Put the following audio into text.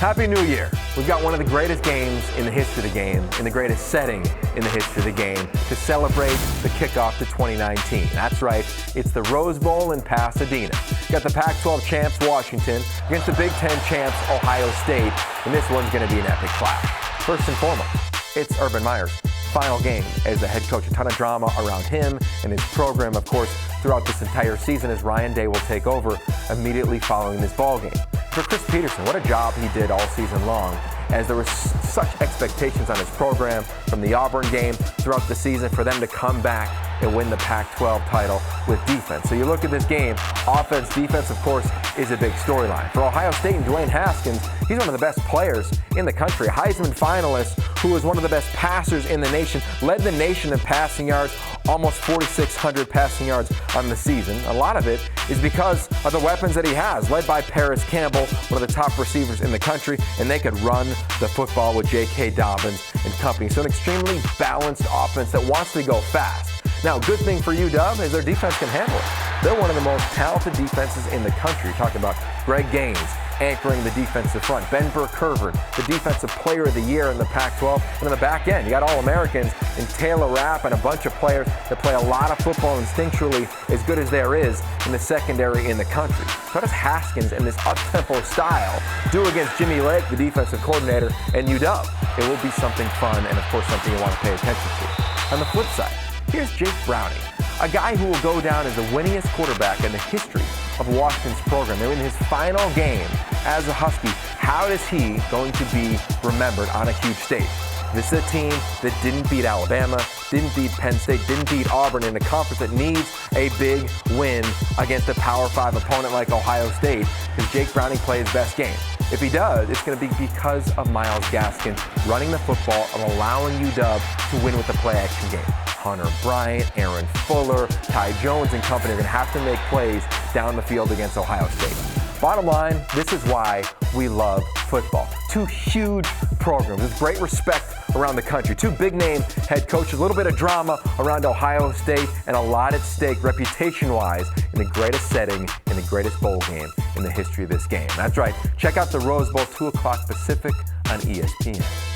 Happy New Year. We've got one of the greatest games in the history of the game, in the greatest setting in the history of the game, to celebrate the kickoff to 2019. That's right, it's the Rose Bowl in Pasadena. You got the Pac-12 champs, Washington, against the Big Ten champs, Ohio State, and this one's going to be an epic clash. First and foremost, it's Urban Meyer's final game as the head coach. A ton of drama around him and his program, of course, throughout this entire season as Ryan Day will take over immediately following this ball game. For Chris Petersen, what a job he did all season long, as there were such expectations on his program from the Auburn game throughout the season for them to come back and win the Pac-12 title with defense. So you look at this game, offense, defense, of course, is a big storyline. For Ohio State and Dwayne Haskins, he's one of the best players in the country, a Heisman finalist who was one of the best passers in the nation, led the nation in passing yards, almost 4,600 passing yards on the season. A lot of it is because of the weapons that he has, led by Paris Campbell, one of the top receivers in the country, and they could run the football with J.K. Dobbins and company. So an extremely balanced offense that wants to go fast. Now, good thing for UW is their defense can handle it. They're one of the most talented defenses in the country. You're talking about Greg Gaines anchoring the defensive front, Ben Burr-Kirven, the defensive player of the year in the Pac-12, and in the back end, you got All-Americans in Taylor Rapp and a bunch of players that play a lot of football instinctually, as good as there is in the secondary in the country. So how does Haskins in this up-tempo style do against Jimmy Lake, the defensive coordinator, and UW? It will be something fun and, of course, something you want to pay attention to. On the flip side, here's Jake Browning, a guy who will go down as the winningest quarterback in the history of Washington's program. They're in his final game as a Husky. How is he going to be remembered on a huge stage? This is a team that didn't beat Alabama, didn't beat Penn State, didn't beat Auburn in a conference that needs a big win against a Power 5 opponent like Ohio State, because Jake Browning played his best game. If he does, it's going to be because of Myles Gaskin running the football and allowing UW to win with the play-action game. Hunter Bryant, Aaron Fuller, Ty Jones and company are going to have to make plays down the field against Ohio State. Bottom line, this is why we love football. Two huge programs with great respect around the country. Two big-name head coaches, a little bit of drama around Ohio State, and a lot at stake reputation-wise in the greatest setting in the greatest bowl game in the history of this game. That's right. Check out the Rose Bowl, 2 o'clock Pacific on ESPN.